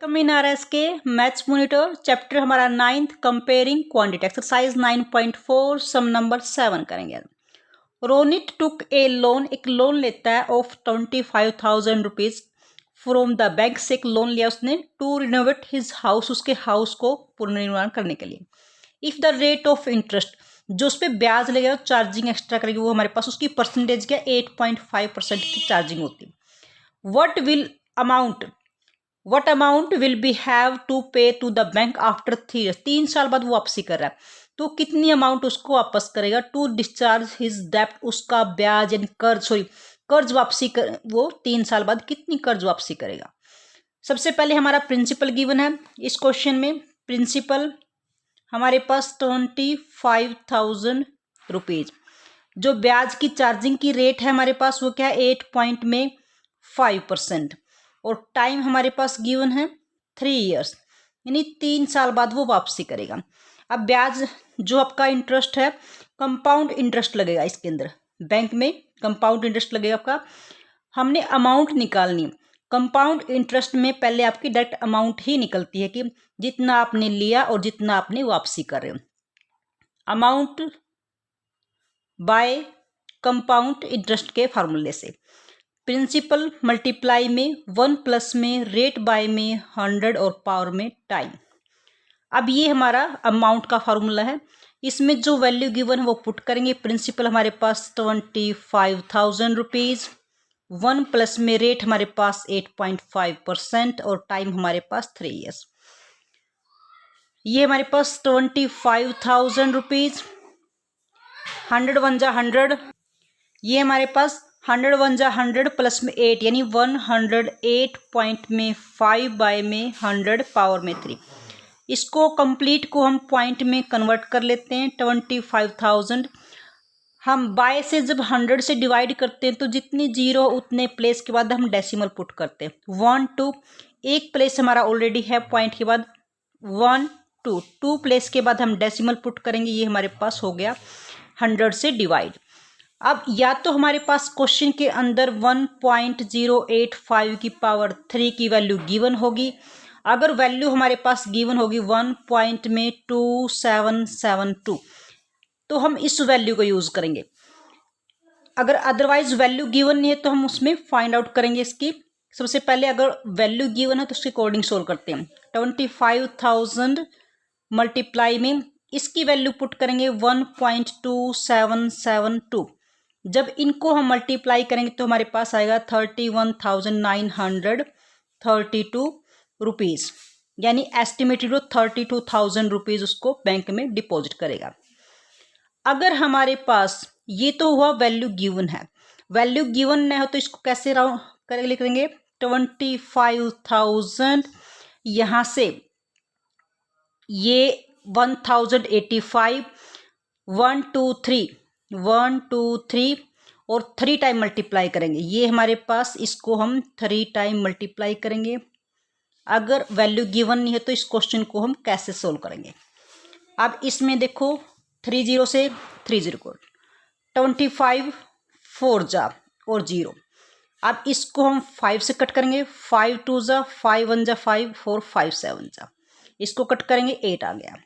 Welcome in R S के maths monitor chapter हमारा 9th comparing quantity exercise 9.4 सम number 7 करेंगे। रोनित टुक ए loan, एक loan लेता है of 25,000 rupees from the bank से एक लोन लिया उसने टू रिनोवेट हिज हाउस, उसके हाउस को पुनर्निर्माण करने के लिए। If the rate of interest, जो उस पर ब्याज लगेगा चार्जिंग एक्स्ट्रा करेगी, वो हमारे पास उसकी परसेंटेज क्या 8.5% की चार्जिंग होती है। What amount will be have to pay to the bank after 3 years, 3 साल बाद वो वापसी कर रहा है, तो कितनी अमाउंट उसको वापस करेगा टू डिस्चार्ज हिज डेप्ट, उसका ब्याज यानी कर्ज वापसी कर, वो 3 साल बाद कितनी कर्ज वापसी करेगा। सबसे पहले हमारा प्रिंसिपल गिवन है इस क्वेश्चन में। प्रिंसिपल हमारे पास 25,000 रुपीज, जो ब्याज की चार्जिंग की रेट है हमारे पास वो क्या है 8.5%, और टाइम हमारे पास गिवन है 3 years, यानी 3 साल बाद वो वापसी करेगा। अब ब्याज जो आपका इंटरेस्ट है कंपाउंड इंटरेस्ट लगेगा इसके अंदर, बैंक में कंपाउंड इंटरेस्ट लगेगा आपका। हमने अमाउंट निकालनी है, कंपाउंड इंटरेस्ट में पहले आपकी डायरेक्ट अमाउंट ही निकलती है कि जितना आपने लिया और जितना आपने वापसी कर रहे हो। अमाउंट बाय कंपाउंड इंटरेस्ट के फार्मूले से प्रिंसिपल मल्टीप्लाई में 1 प्लस में रेट बाय में 100 और पावर में टाइम। अब ये हमारा अमाउंट का फार्मूला है, इसमें जो वैल्यू गिवन है वो पुट करेंगे। प्रिंसिपल हमारे पास 25,000 रुपीज, 1 प्लस में रेट हमारे पास 8.5% और टाइम हमारे पास 3 years। ये हमारे पास 25,000 रुपीज, 100 वन जा 100, ये हमारे पास 100 वन जा 100 प्लस में 8 यानी 108 पॉइंट में 5 बाय में 100 पावर में 3। इसको कंप्लीट को हम पॉइंट में कन्वर्ट कर लेते हैं। 25,000 हम बाय से जब 100 से डिवाइड करते हैं तो जितनी जीरो उतने प्लेस के बाद हम डेसिमल पुट करते हैं। 1 2 एक प्लेस हमारा ऑलरेडी है पॉइंट के बाद, 1 2 2 प्लेस के बाद हम डेसिमल पुट करेंगे, ये हमारे पास हो गया 100 से डिवाइड। अब या तो हमारे पास क्वेश्चन के अंदर 1.085 की पावर 3 की वैल्यू गिवन होगी, अगर वैल्यू हमारे पास गिवन होगी 1.2772 तो हम इस वैल्यू को यूज करेंगे। अगर अदरवाइज वैल्यू गिवन नहीं है तो हम उसमें फाइंड आउट करेंगे इसकी। सबसे पहले अगर वैल्यू गिवन है तो उसके अकॉर्डिंग सोल्व करते हैं। 25,000 मल्टीप्लाई में इसकी वैल्यू पुट करेंगे 1.2772। जब इनको हम मल्टीप्लाई करेंगे तो हमारे पास आएगा 31,932 रुपीज़, यानी एस्टिमेटेड 32,000 रुपीज़ उसको बैंक में डिपॉजिट करेगा। अगर हमारे पास ये तो हुआ वैल्यू गिवन है, वैल्यू गिवन नहीं हो तो इसको कैसे राउंड करके लिख देंगे 25,000, यहाँ से ये 1,085, 1 2 3 और 3 टाइम मल्टीप्लाई करेंगे, ये हमारे पास इसको हम 3 टाइम मल्टीप्लाई करेंगे। अगर वैल्यू गिवन नहीं है तो इस क्वेश्चन को हम कैसे सोल्व करेंगे। अब इसमें देखो 30 से 30 को 25 4 जा और 0, अब इसको हम 5 से कट करेंगे, 5 2 जा 5 1 जा 5 4 5 7 जा, इसको कट करेंगे 8 आ गया।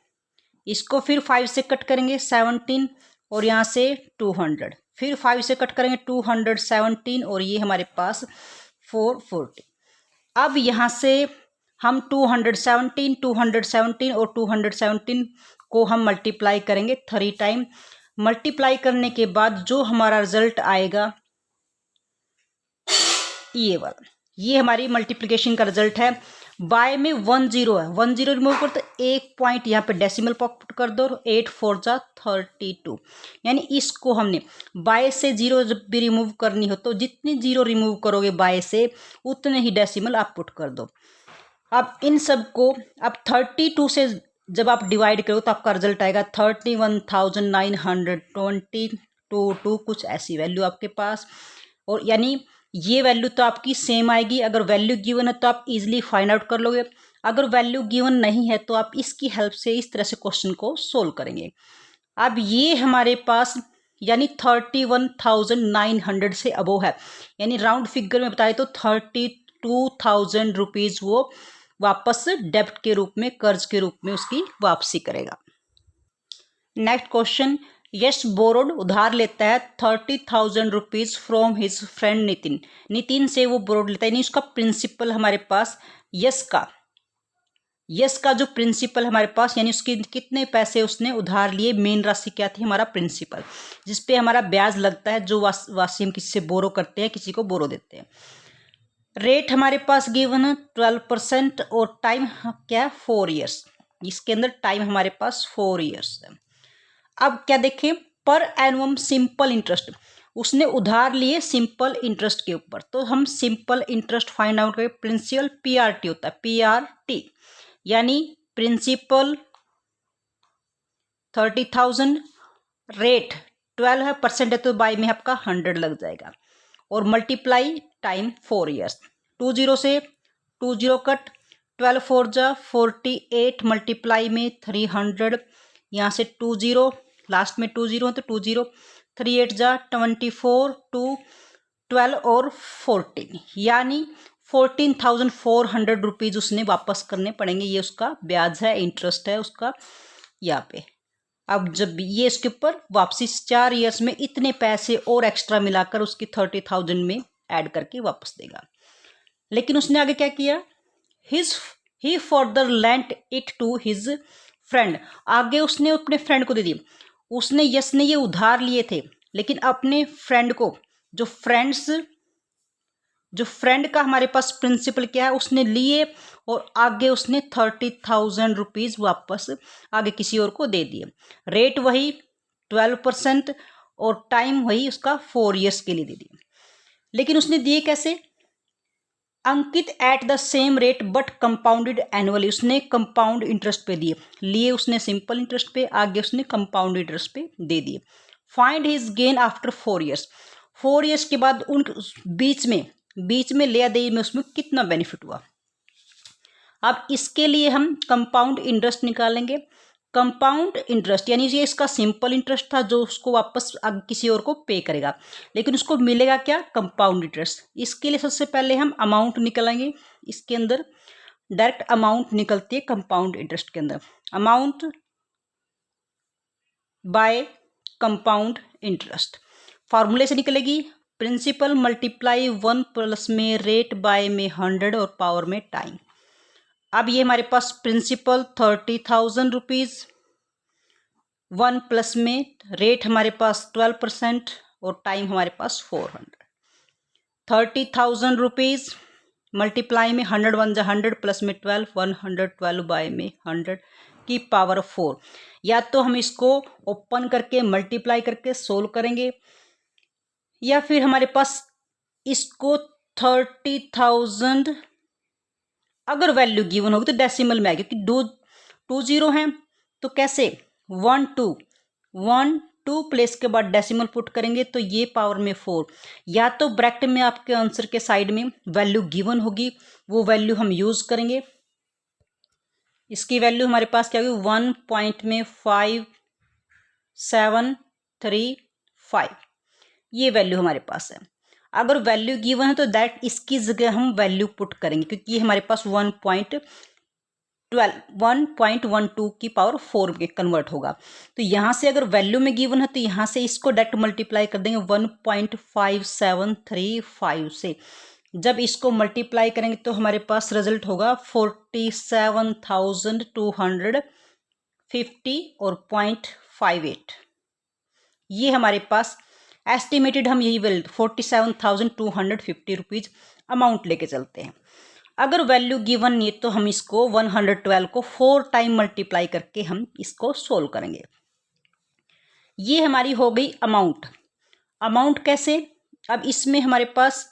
इसको फिर 5 से कट करेंगे 17 और यहाँ से 200, फिर 5 से कट करेंगे 217 और ये हमारे पास 440। अब यहाँ से हम 217 और 217 को हम मल्टीप्लाई करेंगे 3 टाइम। मल्टीप्लाई करने के बाद जो हमारा रिजल्ट आएगा ये वाला, ये हमारी मल्टीप्लिकेशन का रिजल्ट है। बाय में 10 है, 10 रिमूव कर तो एक पॉइंट यहाँ पे डेसिमल पुट कर दो, 8 4 जा 32, यानी इसको हमने बाय से 0 जब भी रिमूव करनी हो तो जितनी 0 रिमूव करोगे बाय से उतने ही डेसिमल आप पुट कर दो। अब इन सब को अब 32 से जब आप डिवाइड करो तो आपका रिजल्ट आएगा 31,922 कुछ ऐसी वैल्यू आपके पास, और यानी ये वैल्यू तो आपकी सेम आएगी। अगर वैल्यू गिवन है तो आप इजीली फाइंड आउट कर लोगे, अगर वैल्यू गिवन नहीं है तो आप इसकी हेल्प से इस तरह से क्वेश्चन को सोल्व करेंगे। अब ये हमारे पास यानी 31,900 से अबोव है, यानी राउंड फिगर में बताए तो 32,000 रुपीज़ वो वापस डेब्ट के रूप में, कर्ज के रूप में उसकी वापसी करेगा। नेक्स्ट क्वेश्चन, यश बोरोड उधार लेता है 30,000 rupees from his friend Nitin. Nitin से वो बोरोड लेता है, यानी उसका प्रिंसिपल हमारे पास यश का जो प्रिंसिपल हमारे पास, यानी उसके कितने पैसे उसने उधार लिए, मेन राशि क्या थी, हमारा प्रिंसिपल, जिसपे हमारा ब्याज लगता है जो वासी हम किसी से बोरो करते हैं, किसी को बोरो देते हैं। रेट हमारे पास गिवन है 12% और टाइम क्या है 4 ईयर्स। इसके अंदर टाइम हमारे पास 4 ईयर्स है। अब क्या देखें, पर एनुअम सिंपल इंटरेस्ट, उसने उधार लिए सिंपल इंटरेस्ट के ऊपर, तो हम सिंपल इंटरेस्ट फाइंड आउट करें। प्रिंसिपल PRT होता है, PRT यानी प्रिंसिपल 30,000, रेट 12% है तो बाय में आपका 100 लग जाएगा, और मल्टीप्लाई टाइम 4 ईयर्स। 20 से 20 कट, 12 4 जा 48, मल्टीप्लाई में 300, यहाँ से 20 लास्ट में 20 है तो 20, 3 8 जा 24, 2 12 और 14, यानी 14,400 रुपीज़ उसने वापस करने पड़ेंगे। ये उसका ब्याज है, इंटरेस्ट है उसका यहाँ पे। अब जब ये इसके ऊपर वापसी 4 ईयर्स में इतने पैसे और एक्स्ट्रा मिलाकर उसकी 30,000 में ऐड करके वापस देगा। लेकिन उसने आगे क्या किया, he further lent it to his friend, आगे उसने अपने फ्रेंड को दे दी। उसने यश ने ये उधार लिए थे, लेकिन अपने फ्रेंड को, जो फ्रेंड का हमारे पास प्रिंसिपल क्या है, उसने लिए और आगे उसने 30,000 रुपीज़ वापस आगे किसी और को दे दिए। रेट वही 12% और टाइम वही उसका 4 ईयर्स के लिए दे दिए। लेकिन उसने दिए कैसे, Ankit at the same rate but compounded annually, उसने कंपाउंड इंटरेस्ट पे दिए। लिए उसने सिंपल इंटरेस्ट पे, आगे उसने कंपाउंड इंटरेस्ट पे दे दिए। Find his gain after 4 years, 4 years के बाद उन बीच में ले दे में उसमें कितना बेनिफिट हुआ। अब इसके लिए हम कंपाउंड इंटरेस्ट निकालेंगे। कंपाउंड इंटरेस्ट यानी ये इसका सिंपल इंटरेस्ट था जो उसको वापस किसी और को पे करेगा, लेकिन उसको मिलेगा क्या, कंपाउंड इंटरेस्ट। इसके लिए सबसे पहले हम अमाउंट निकालेंगे। इसके अंदर डायरेक्ट अमाउंट निकलती है कंपाउंड इंटरेस्ट के अंदर, अमाउंट बाय कंपाउंड इंटरेस्ट फार्मूले से निकलेगी, प्रिंसिपल मल्टीप्लाई 1 प्लस में रेट बाय में 100 और पावर में टाइम। अब ये हमारे पास प्रिंसिपल 30,000 रुपीज़, 1 प्लस में रेट हमारे पास 12% और टाइम हमारे पास 400। 30,000 रुपीज़ मल्टीप्लाई में 100 1 जा 100 प्लस में 12, 112 बाय में 100 की पावर 4। या तो हम इसको ओपन करके मल्टीप्लाई करके सोल्व करेंगे, या फिर हमारे पास इसको 30,000 अगर वैल्यू गिवन होगी तो डेसिमल में आएगी, क्योंकि 2 0 हैं तो कैसे 1 2 प्लेस के बाद डेसिमल पुट करेंगे तो ये पावर में 4। या तो ब्रैकेट में आपके आंसर के साइड में वैल्यू गिवन होगी, वो वैल्यू हम यूज करेंगे। इसकी वैल्यू हमारे पास क्या होगी, 1.5735, ये वैल्यू हमारे पास है। अगर वैल्यू गिवन है तो दैट इसकी जगह हम वैल्यू पुट करेंगे, क्योंकि ये हमारे पास 1.12 की पावर 4 में कन्वर्ट होगा। तो यहाँ से अगर वैल्यू में गिवन है तो यहाँ से इसको डायरेक्ट मल्टीप्लाई कर देंगे 1.5735 से। जब इसको मल्टीप्लाई करेंगे तो हमारे पास रिजल्ट होगा 47,250 और 0.58। ये हमारे पास एस्टिमेटेड हम यही वैल्यू 47,250 रुपीज़ अमाउंट लेके चलते हैं। अगर वैल्यू गिवन नहीं है तो हम इसको 112 को 4 टाइम मल्टीप्लाई करके हम इसको सोल्व करेंगे। ये हमारी हो गई अमाउंट कैसे, अब इसमें हमारे पास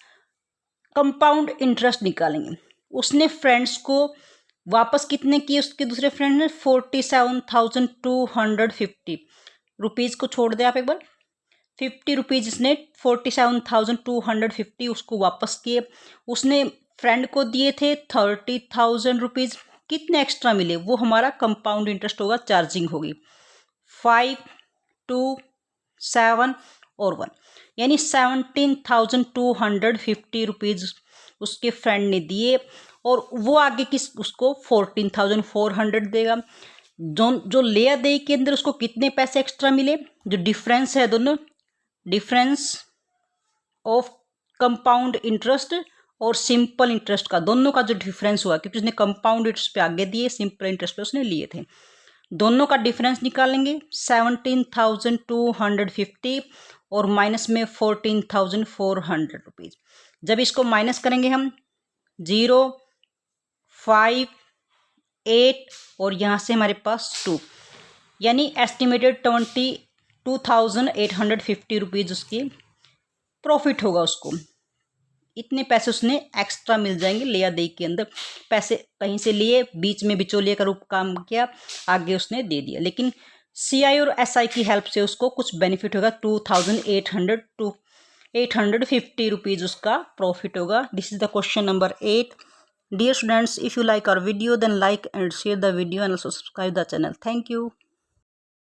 कंपाउंड इंटरेस्ट निकालेंगे। उसने फ्रेंड्स को वापस कितने किए, उसके दूसरे फ्रेंड ने 47,250 रुपीज़ को छोड़ दे आप एक बार, 50 रुपीज़ इसने 47,250 उसको वापस किए। उसने फ्रेंड को दिए थे 30,000 रुपीज़, कितने एक्स्ट्रा मिले वो हमारा कंपाउंड इंटरेस्ट होगा, चार्जिंग होगी 5 2 7 और 1, यानी 17,250 रुपीज़ उसके फ्रेंड ने दिए और वो आगे किस उसको 14,400 देगा। जो लेया दे के अंदर उसको कितने पैसे एक्स्ट्रा मिले, जो डिफरेंस है दोनों, डिफरेंस ऑफ कंपाउंड इंटरेस्ट और सिंपल इंटरेस्ट का, दोनों का जो डिफरेंस हुआ, क्योंकि उसने कंपाउंड इंटरेस्ट पे आगे दिए, सिंपल इंटरेस्ट पे उसने लिए थे, दोनों का डिफरेंस निकालेंगे 17,250 और माइनस में 14,400 रुपीज़। जब इसको माइनस करेंगे हम 0, 5, 8 और यहाँ से हमारे पास 2, यानी एस्टिमेटेड 22,850 रुपीज़ उसकी प्रॉफिट होगा उसको। इतने पैसे उसने एक्स्ट्रा मिल जाएंगे लेया दे के अंदर, पैसे कहीं से लिए, बीच में बिचौलिए का रूप काम किया, आगे उसने दे दिया, लेकिन CI और SI की हेल्प से उसको कुछ बेनिफिट होगा, 2,800 to 850 रुपीज़ उसका प्रॉफिट होगा। This is the question number 8। Dear students, if you like our video then like and share the video and also subscribe the channel. Thank you.